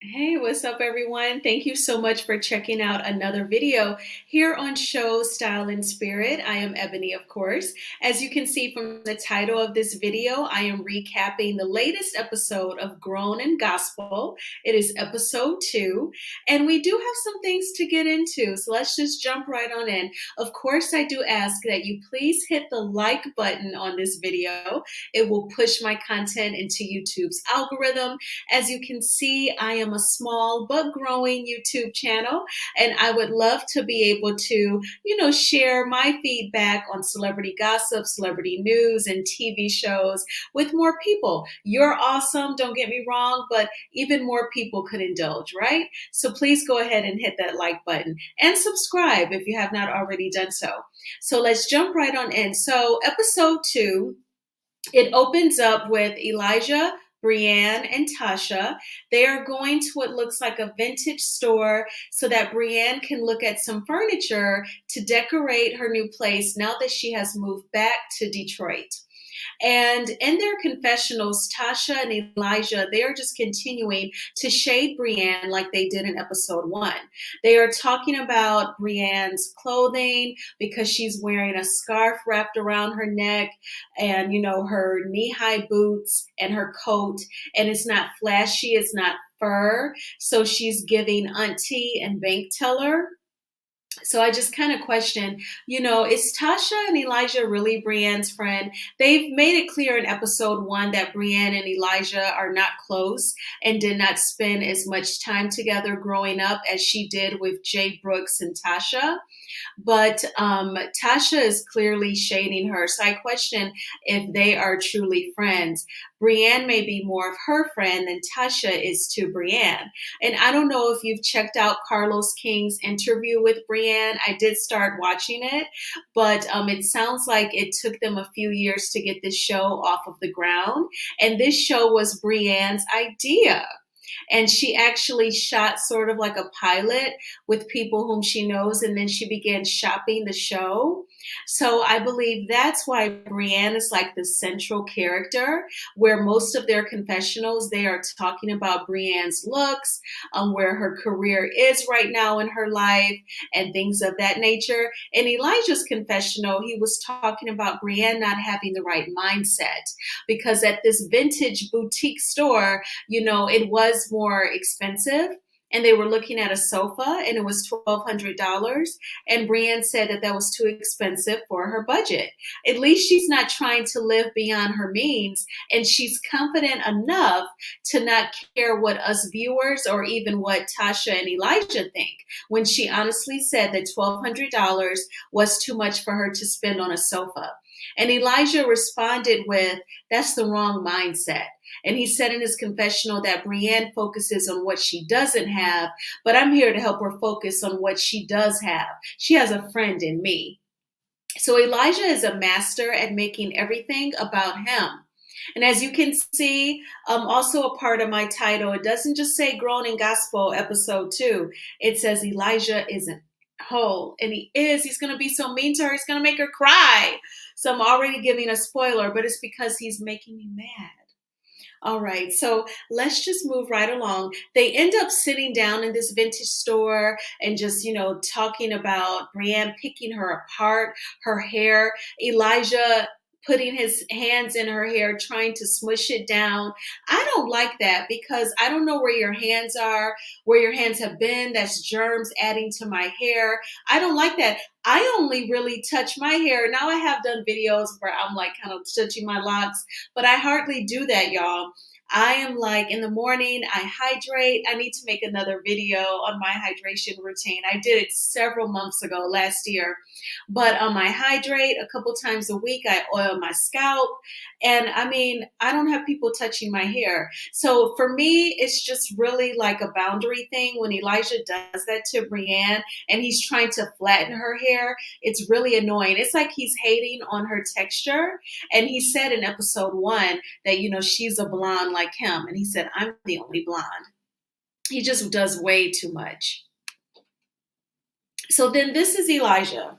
Hey, what's up, everyone? Thank you so much for checking out another video here on Show Style and Spirit. I am Ebony, of course. As you can see from the title of this video, I am recapping the latest episode of Grown and Gospel. It is episode 2, and we do have some things to get into, so let's just jump right on in. Of course, I do ask that you please hit the like button on this video. It will push my content into YouTube's algorithm. As you can see, I am a small but growing YouTube channel, and I would love to be able to, share my feedback on celebrity gossip, celebrity news, and TV shows with more people. You're awesome, don't get me wrong, but even more people could indulge, right? So please go ahead and hit that like button and subscribe if you have not already done so. So let's jump right on in. So, episode 2. It opens up with Elijah, Breann, and Tasha. They are going to what looks like a vintage store so that Breann can look at some furniture to decorate her new place now that she has moved back to Detroit. And in their confessionals, Tasha and Elijah, they are just continuing to shade Breann like they did in episode 1. They are talking about Breann's clothing because she's wearing a scarf wrapped around her neck and, her knee-high boots and her coat. And it's not flashy, it's not fur. So she's giving auntie and bank teller. So I just kind of question, is Tasha and Elijah really Brienne's friend? They've made it clear in episode 1 that Breann and Elijah are not close and did not spend as much time together growing up as she did with Jay Brooks and Tasha. But Tasha is clearly shading her. So I question if they are truly friends. Breann may be more of her friend than Tasha is to Breann. And I don't know if you've checked out Carlos King's interview with Breann. I did start watching it, but it sounds like it took them a few years to get this show off of the ground. And this show was Breann's idea. And she actually shot sort of like a pilot with people whom she knows, and then she began shopping the show. So I believe that's why Breann is like the central character, where most of their confessionals, they are talking about Breann's looks, where her career is right now in her life, and things of that nature. In Elijah's confessional, he was talking about Breann not having the right mindset because at this vintage boutique store, it was more expensive. And they were looking at a sofa and it was $1,200. And Breann said that that was too expensive for her budget. At least she's not trying to live beyond her means. And she's confident enough to not care what us viewers or even what Tasha and Elijah think when she honestly said that $1,200 was too much for her to spend on a sofa. And Elijah responded with, "That's the wrong mindset." And he said in his confessional that Breann focuses on what she doesn't have, but I'm here to help her focus on what she does have. She has a friend in me. So Elijah is a master at making everything about him. And as you can see, also a part of my title, it doesn't just say Grown in Gospel episode 2. It says Elijah isn't whole. And he is. He's going to be so mean to her. He's going to make her cry. So I'm already giving a spoiler, but it's because he's making me mad. All right, so let's just move right along. They end up sitting down in this vintage store and just, talking about Breann picking her apart, her hair, Elijah putting his hands in her hair, trying to smush it down. I don't like that because I don't know where your hands are, where your hands have been. That's germs adding to my hair. I don't like that. I only really touch my hair. Now I have done videos where I'm like kind of touching my locks, but I hardly do that, y'all. I am like in the morning, I hydrate. I need to make another video on my hydration routine. I did it several months ago last year. But I hydrate a couple times a week. I oil my scalp. And I mean, I don't have people touching my hair. So for me, it's just really like a boundary thing when Elijah does that to Breann and he's trying to flatten her hair. It's really annoying. It's like he's hating on her texture. And he said in episode 1 that, she's a blonde like him. And he said, I'm the only blonde. He just does way too much. So then this is Elijah.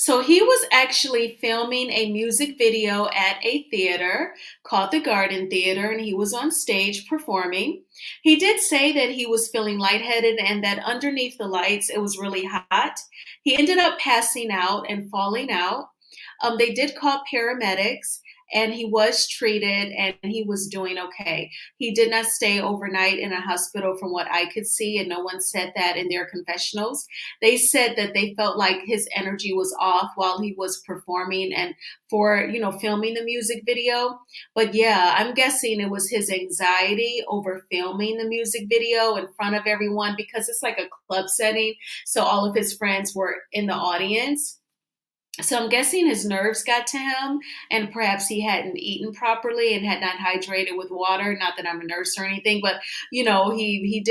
So he was actually filming a music video at a theater called the Garden Theater, and he was on stage performing. He did say that he was feeling lightheaded and that underneath the lights it was really hot. He ended up passing out and falling out. They did call paramedics. And he was treated and he was doing okay. He did not stay overnight in a hospital, from what I could see, and no one said that in their confessionals. They said that they felt like his energy was off while he was performing and for, filming the music video. But yeah, I'm guessing it was his anxiety over filming the music video in front of everyone, because it's like a club setting. So all of his friends were in the audience. So I'm guessing his nerves got to him, and perhaps he hadn't eaten properly and had not hydrated with water. Not that I'm a nurse or anything, but he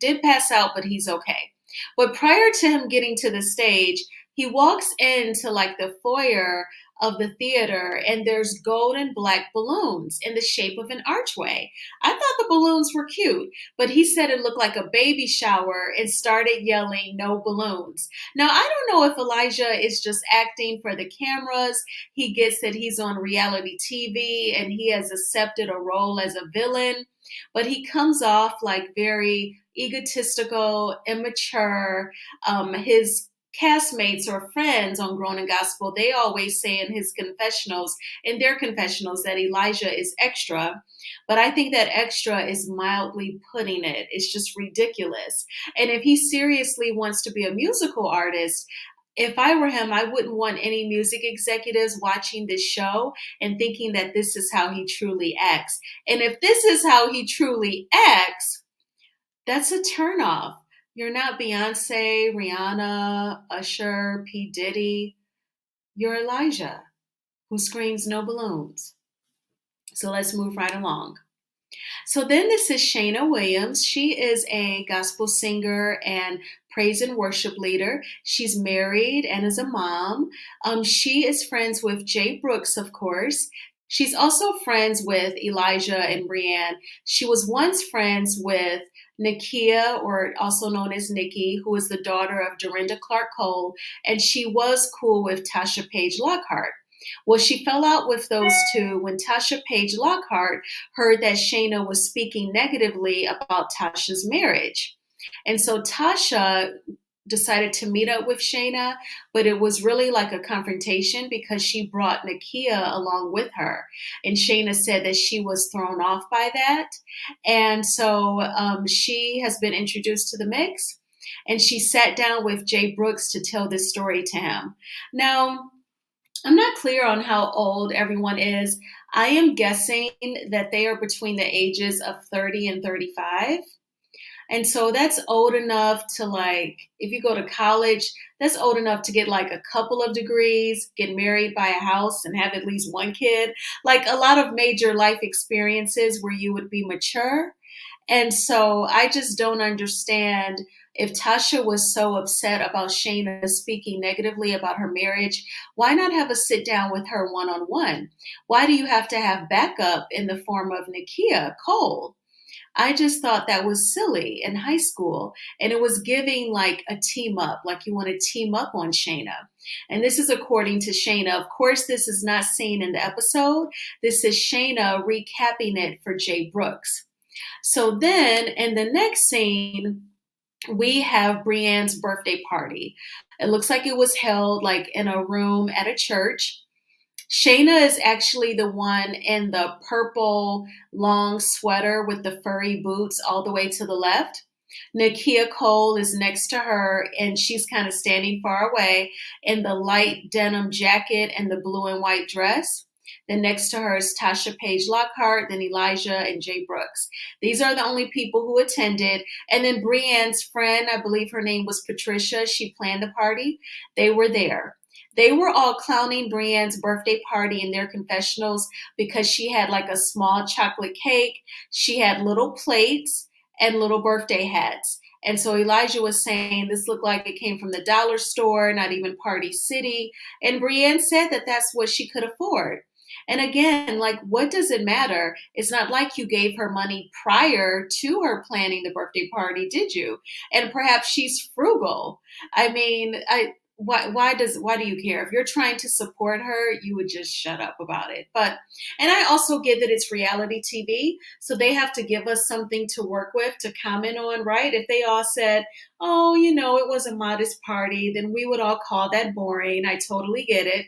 did pass out, but he's okay. But prior to him getting to the stage, he walks into like the foyer of the theater, and there's gold and black balloons in the shape of an archway. I thought the balloons were cute, but he said it looked like a baby shower and started yelling, "No balloons." Now, I don't know if Elijah is just acting for the cameras. He gets that he's on reality TV and he has accepted a role as a villain, but he comes off like very egotistical, immature. His castmates or friends on Grown and Gospel, they always say in their confessionals, that Elijah is extra. But I think that extra is mildly putting it. It's just ridiculous. And if he seriously wants to be a musical artist, if I were him, I wouldn't want any music executives watching this show and thinking that this is how he truly acts. And if this is how he truly acts, that's a turnoff. You're not Beyonce, Rihanna, Usher, P. Diddy. You're Elijah, who screams no balloons. So let's move right along. So then this is Shayna Williams. She is a gospel singer and praise and worship leader. She's married and is a mom. She is friends with Jay Brooks, of course. She's also friends with Elijah and Breann. She was once friends with Nakia, or also known as Nikki, who is the daughter of Dorinda Clark Cole, and she was cool with Tasha Page Lockhart. Well, she fell out with those two when Tasha Page Lockhart heard that Shayna was speaking negatively about Tasha's marriage. And so Tasha decided to meet up with Shayna, but it was really like a confrontation because she brought Nakia along with her. And Shayna said that she was thrown off by that. And so she has been introduced to the mix, and she sat down with Jay Brooks to tell this story to him. Now, I'm not clear on how old everyone is. I am guessing that they are between the ages of 30 and 35. And so that's old enough to, like, if you go to college, that's old enough to get like a couple of degrees, get married, buy a house, and have at least one kid. Like a lot of major life experiences where you would be mature. And so I just don't understand, if Tasha was so upset about Shayna speaking negatively about her marriage, why not have a sit down with her one on one? Why do you have to have backup in the form of Nakia Cole? I just thought that was silly in high school. And it was giving like a team up, like you want to team up on Shayna. And this is according to Shayna. Of course, this is not seen in the episode. This is Shayna recapping it for Jay Brooks. So then in the next scene, we have Breann's birthday party. It looks like it was held like in a room at a church. Shayna is actually the one in the purple long sweater with the furry boots all the way to the left. Nakia Cole is next to her, and she's kind of standing far away in the light denim jacket and the blue and white dress. Then next to her is Tasha Page Lockhart, then Elijah and Jay Brooks. These are the only people who attended. And then Breann's friend, I believe her name was Patricia, she planned the party. They were there. They were all clowning Breann's birthday party in their confessionals because she had like a small chocolate cake. She had little plates and little birthday hats. And so Elijah was saying this looked like it came from the dollar store, not even Party City. And Breann said that that's what she could afford. And again, like, what does it matter? It's not like you gave her money prior to her planning the birthday party, did you? And perhaps she's frugal. I mean, why do you care? If you're trying to support her, you would just shut up about it. But and I also get that it's reality TV, so they have to give us something to work with, to comment on, right? If they all said, "Oh, it was a modest party," then we would all call that boring. I totally get it.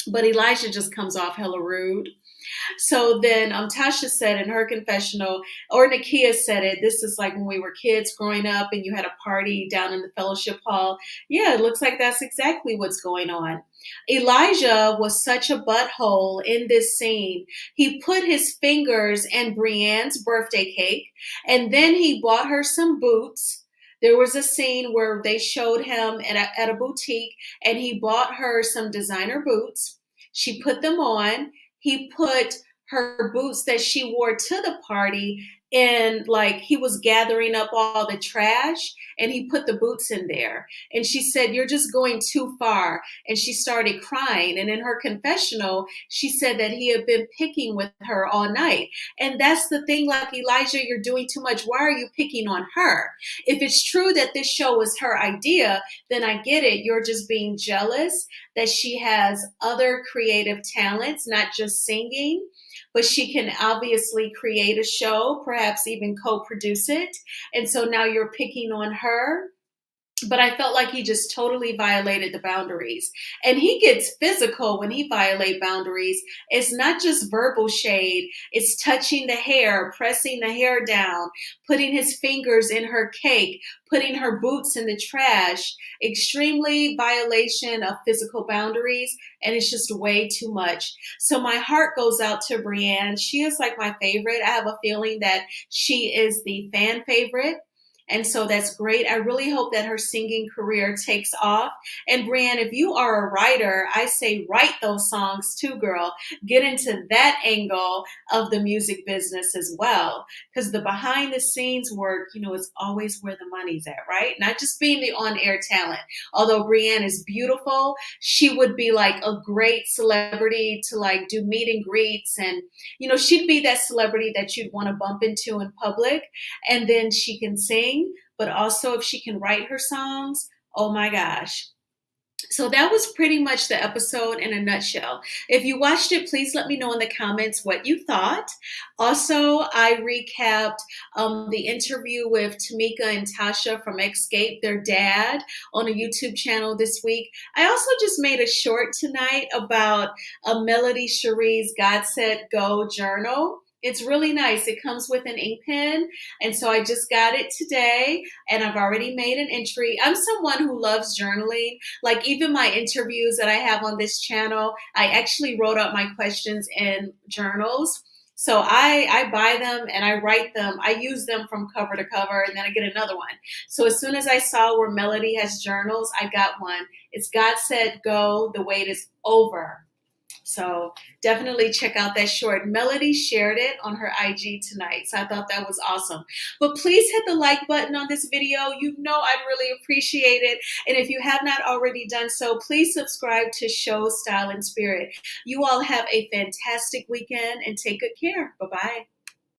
But Elijah just comes off hella rude. So then Tasha said in her confessional, or Nakia said it, this is like when we were kids growing up and you had a party down in the fellowship hall. Yeah, it looks like that's exactly what's going on. Elijah was such a butthole in this scene. He put his fingers in Breann's birthday cake, and then he bought her some boots. There was a scene where they showed him at a boutique, and he bought her some designer boots. She put them on. He put her boots that she wore to the party and like he was gathering up all the trash and he put the boots in there. And she said, "You're just going too far." And she started crying. And in her confessional, she said that he had been picking with her all night. And that's the thing, like, Elijah, you're doing too much. Why are you picking on her? If it's true that this show was her idea, then I get it. You're just being jealous that she has other creative talents, not just singing, but she can obviously create a show, perhaps even co-produce it. And so now you're picking on her. But I felt like he just totally violated the boundaries. And he gets physical when he violates boundaries. It's not just verbal shade, it's touching the hair, pressing the hair down, putting his fingers in her cake, putting her boots in the trash. Extremely violation of physical boundaries. And it's just way too much. So my heart goes out to Breann. She is like my favorite. I have a feeling that she is the fan favorite. And so that's great. I really hope that her singing career takes off. And Breann, if you are a writer, I say write those songs too, girl. Get into that angle of the music business as well. Because the behind the scenes work, is always where the money's at, right? Not just being the on air talent. Although Breann is beautiful, she would be like a great celebrity to like do meet and greets. And, she'd be that celebrity that you'd want to bump into in public. And then she can sing, but also if she can write her songs, oh my gosh. So that was pretty much the episode in a nutshell. If you watched it, please let me know in the comments what you thought. Also, I recapped the interview with Tamika and Tasha from Escape, their dad, on a YouTube channel this week. I also just made a short tonight about a Melody Cherie's God Said Go journal. It's really nice. It comes with an ink pen. And so I just got it today and I've already made an entry. I'm someone who loves journaling. Like even my interviews that I have on this channel, I actually wrote up my questions in journals. So I buy them and I write them. I use them from cover to cover and then I get another one. So as soon as I saw where Melody has journals, I got one. It's God Said Go, the wait is over. So definitely check out that short. Melody shared it on her IG tonight. So I thought that was awesome. But please hit the like button on this video. You know I'd really appreciate it. And if you have not already done so, please subscribe to Show Style and Spirit. You all have a fantastic weekend and take good care. Bye-bye.